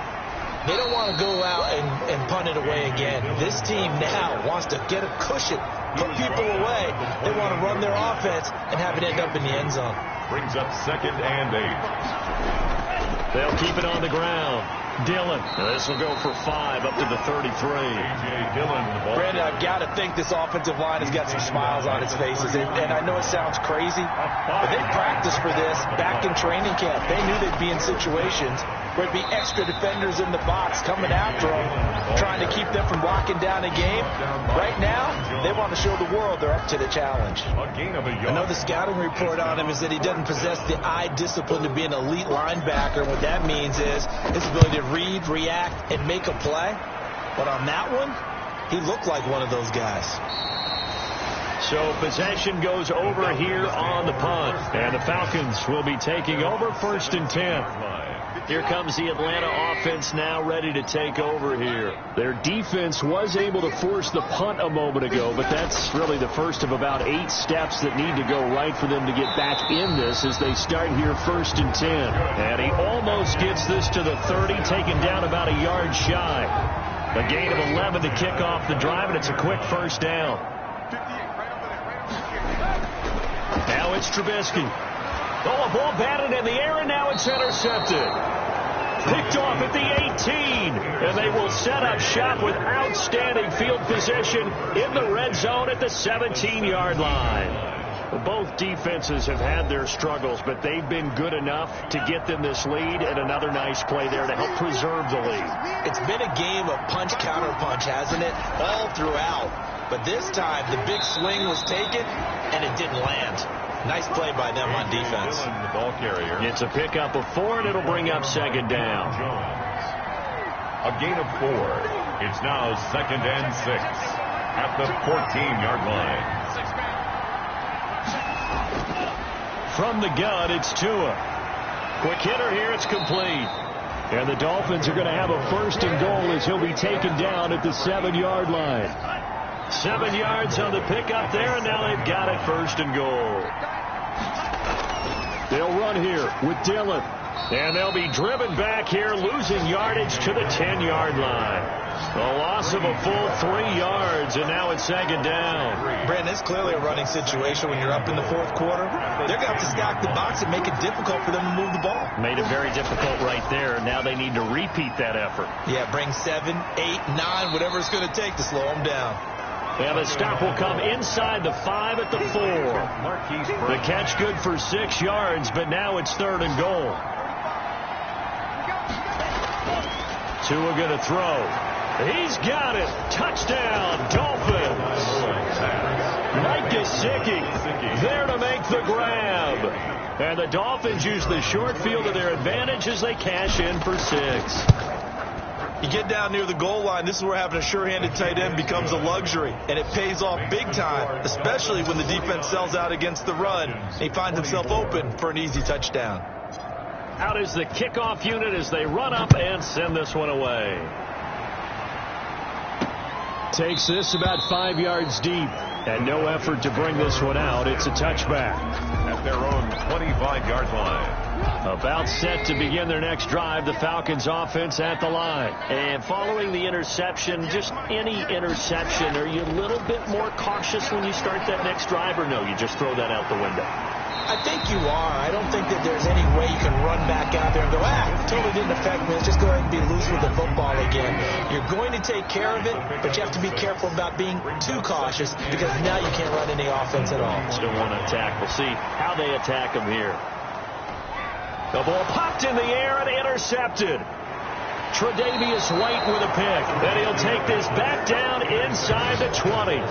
They don't want to go out and punt it away again. This team now wants to get a cushion, put people away. They want to run their offense and have it end up in the end zone. Brings up 2nd and 8. They'll keep it on the ground. Dillon. This will go for 5 up to the 33. A.J. Dillon. Brandon, I've got to think this offensive line has got some smiles on its faces. And I know it sounds crazy, but they practiced for this back in training camp. They knew they'd be in situations where there'd be extra defenders in the box coming after them, trying to keep them from locking down a game. Right now, they want to show the world they're up to the challenge. I know the scouting report on him is that he doesn't possess the eye discipline to be an elite linebacker. What that means is his ability to read, react, and make a play. But on that one, he looked like one of those guys. So possession goes over here on the punt. And the Falcons will be taking over 1st and 10. Here comes the Atlanta offense now ready to take over here. Their defense was able to force the punt a moment ago, but that's really the first of about 8 steps that need to go right for them to get back in this as they start here 1st and 10. And he almost gets this to the 30, taken down about a yard shy. A gain of 11 to kick off the drive, and it's a quick first down. Now it's Trubisky. Oh, a ball batted in the air, and now it's intercepted. Picked off at the 18, and they will set up shop with outstanding field position in the red zone at the 17-yard line. Both defenses have had their struggles, but they've been good enough to get them this lead, and another nice play there to help preserve the lead. It's been a game of punch-counter-punch, hasn't it? All throughout. But this time, the big swing was taken, and it didn't land. Nice play by them on defense. The ball carrier. It's a pickup of 4, and it'll bring up second down. A gain of 4. It's now 2nd and 6 at the 14-yard line. From the gun, it's Tua. Quick hitter here, it's complete. And the Dolphins are going to have a 1st and goal as he'll be taken down at the 7-yard line. 7 yards on the pickup there, and now they've got it 1st and goal. They'll run here with Dillon. And they'll be driven back here, losing yardage to the 10-yard line. A loss of a full 3 yards, and now it's 2nd down. Brandon, it's clearly a running situation when you're up in the 4th quarter. They're going to have to stack the box and make it difficult for them to move the ball. Made it very difficult right there. Now they need to repeat that effort. Yeah, bring 7, 8, 9, whatever it's going to take to slow them down. And the stop will come inside the 5 at the 4. The catch good for 6 yards, but now it's 3rd and goal. Tua going to throw. He's got it. Touchdown, Dolphins. Mike Gesicki there to make the grab. And the Dolphins use the short field to their advantage as they cash in for 6. You get down near the goal line, this is where having a sure-handed tight end becomes a luxury, and it pays off big time, especially when the defense sells out against the run. He finds himself open for an easy touchdown. Out is the kickoff unit as they run up and send this one away. Takes this about 5 yards deep, and no effort to bring this one out. It's a touchback. At their own 25-yard line. About set to begin their next drive, the Falcons offense at the line. And following the interception, just any interception, are you a little bit more cautious when you start that next drive, or no, you just throw that out the window? I think you are. I don't think that there's any way you can run back out there and go, totally didn't affect me. Let's just go ahead and be loose with the football again. You're going to take care of it, but you have to be careful about being too cautious because now you can't run any offense at all. Still want to attack. We'll see how they attack them here. The ball popped in the air and intercepted. Tre'Davious White with a pick. And he'll take this back down inside the 20.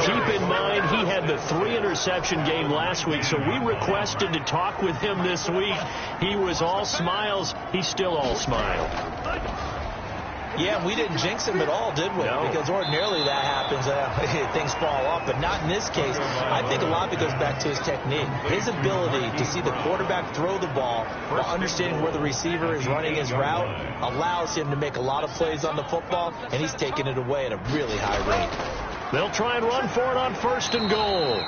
Keep in mind, he had the 3-interception game last week, so we requested to talk with him this week. He was all smiles. He's still all smile. Yeah, we didn't jinx him at all, did we? No. Because ordinarily that happens. Things fall off, but not in this case. I think a lot of it goes back to his technique. His ability to see the quarterback throw the ball while understanding where the receiver is running his route allows him to make a lot of plays on the football, and he's taking it away at a really high rate. They'll try and run for it on 1st and goal.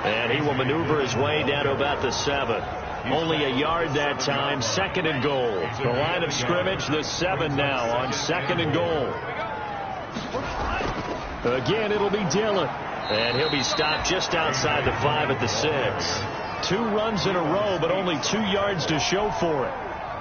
And he will maneuver his way down to about the 7. Only a yard that time, 2nd and goal. The line of scrimmage, the 7 now on 2nd and goal. Again, it'll be Dillon. And he'll be stopped just outside the 5 at the 6. 2 runs in a row, but only 2 yards to show for it.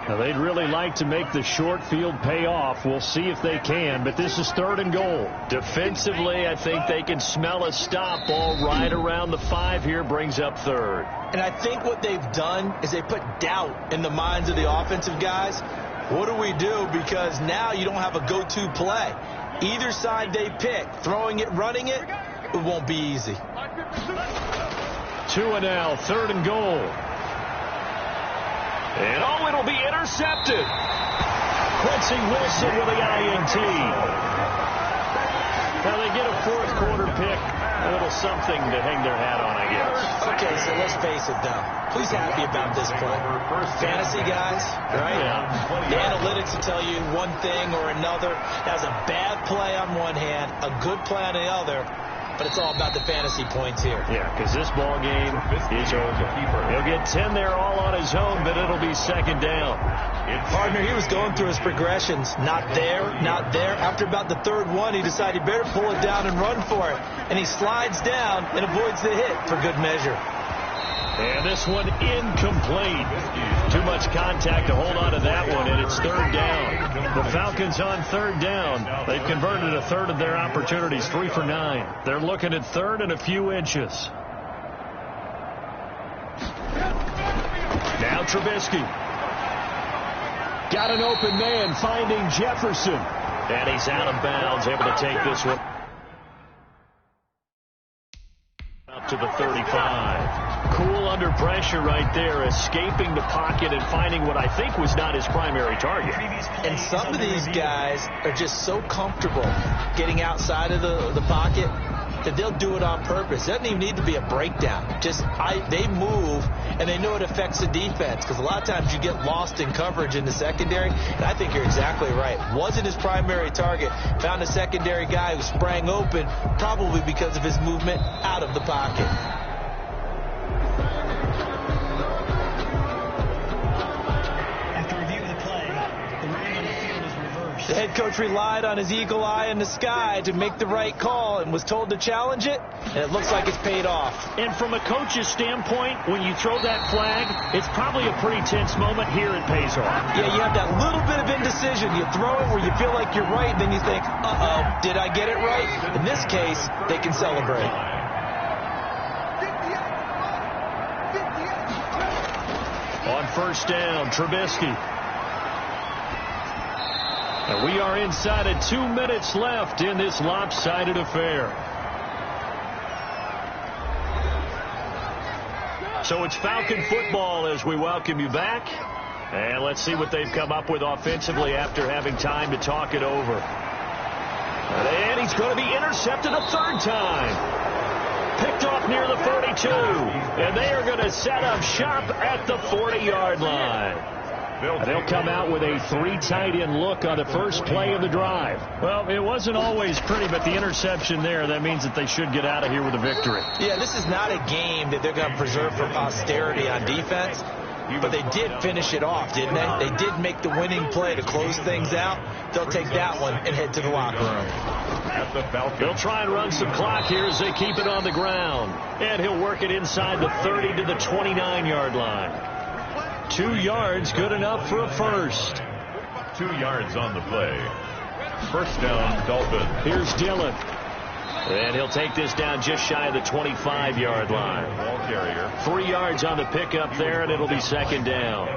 Now, they'd really like to make the short field pay off. We'll see if they can, but this is 3rd and goal. Defensively, I think they can smell a stop. Ball right around the 5 here, brings up 3rd. And I think what they've done is they put doubt in the minds of the offensive guys. What do we do? Because now you don't have a go-to play. Either side they pick, throwing it, running it, it won't be easy. Tua now, 3rd and goal. And it'll be intercepted. Quincy Wilson with the INT. Now they get a 4th quarter pick. A little something to hang their hat on, I guess. Okay, so let's face it, though. Who's happy about this play? Fantasy guys, right? Yeah. The analytics will tell you one thing or another. That's a bad play on one hand, a good play on the other. but it's all about the fantasy points here. Yeah, because this ball game is over. He'll get 10 there all on his own, but it'll be second down. Partner, he was going through his progressions. Not there, not there. After about the third one, he decided he better pull it down and run for it. And he slides down and avoids the hit for good measure. And this one incomplete. Too much contact to hold on to that one, and it's third down. The Falcons on third down. They've converted a third of their opportunities, 3 for 9. They're looking at third and a few inches. Now Trubisky. Got an open man, finding Jefferson. And he's out of bounds, able to take this one up to the 35. Cool under pressure right there, escaping the pocket and finding what I think was not his primary target. And some of these guys are just so comfortable getting outside of the pocket that they'll do it on purpose. It doesn't even need to be a breakdown. They move, and they know it affects the defense, because a lot of times you get lost in coverage in the secondary, and I think you're exactly right. Wasn't his primary target. Found a secondary guy who sprang open, probably because of his movement out of the pocket. The head coach relied on his eagle eye in the sky to make the right call and was told to challenge it, and it looks like it's paid off. And from a coach's standpoint, when you throw that flag, it's probably a pretty tense moment. Here it pays off. Yeah, you have that little bit of indecision. You throw it where you feel like you're right, then you think, uh-oh, did I get it right? In this case, they can celebrate. On first down, Trubisky. And we are inside of 2 minutes left in this lopsided affair. So it's Falcon football as we welcome you back. And let's see what they've come up with offensively after having time to talk it over. And he's going to be intercepted a third time. Picked off near the 42. And they are going to set up shop at the 40-yard line. They'll come out with a 3 tight end look on the first play of the drive. Well, it wasn't always pretty, but the interception there, that means that they should get out of here with a victory. Yeah, this is not a game that they're going to preserve for posterity on defense, but they did finish it off, didn't they? They did make the winning play to close things out. They'll take that one and head to the locker room. They'll try and run some clock here as they keep it on the ground. And he'll work it inside the 30 to the 29-yard line. 2 yards, good enough for a first. 2 yards on the play. First down, Dolphins. Here's Dillon. And he'll take this down just shy of the 25-yard line. Ball carrier. 3 yards on the pickup there, and it'll be second down.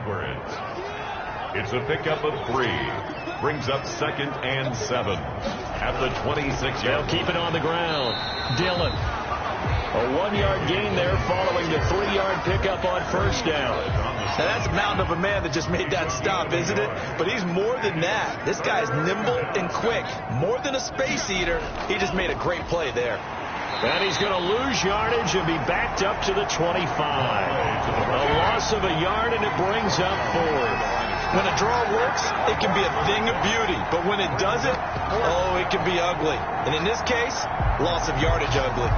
It's a pickup of 3. Brings up 2nd and 7. At the 26-yard. They'll keep it on the ground. Dillon. A 1-yard gain there following the 3-yard pickup on first down. Now that's a mountain of a man that just made that stop, isn't it? But he's more than that. This guy's nimble and quick. More than a space eater. He just made a great play there. And he's going to lose yardage and be backed up to the 25. A loss of a yard, and it brings up 4. When a draw works, it can be a thing of beauty. But when it doesn't, oh, it can be ugly. And in this case, loss of yardage ugly.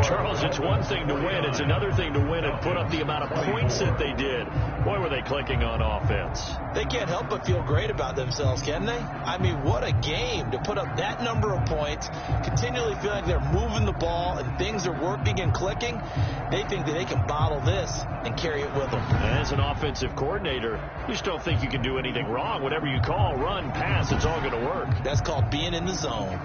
Charles, it's one thing to win. It's another thing to win and put up the amount of points that they did. Boy, were they clicking on offense. They can't help but feel great about themselves, can they? I mean, what a game to put up that number of points, continually feeling like they're moving the ball and things are working and clicking. They think that they can bottle this and carry it with them. As an offensive coordinator, you just don't think you can do anything wrong. Whatever you call, run, pass, it's all going to work. That's called being in the zone.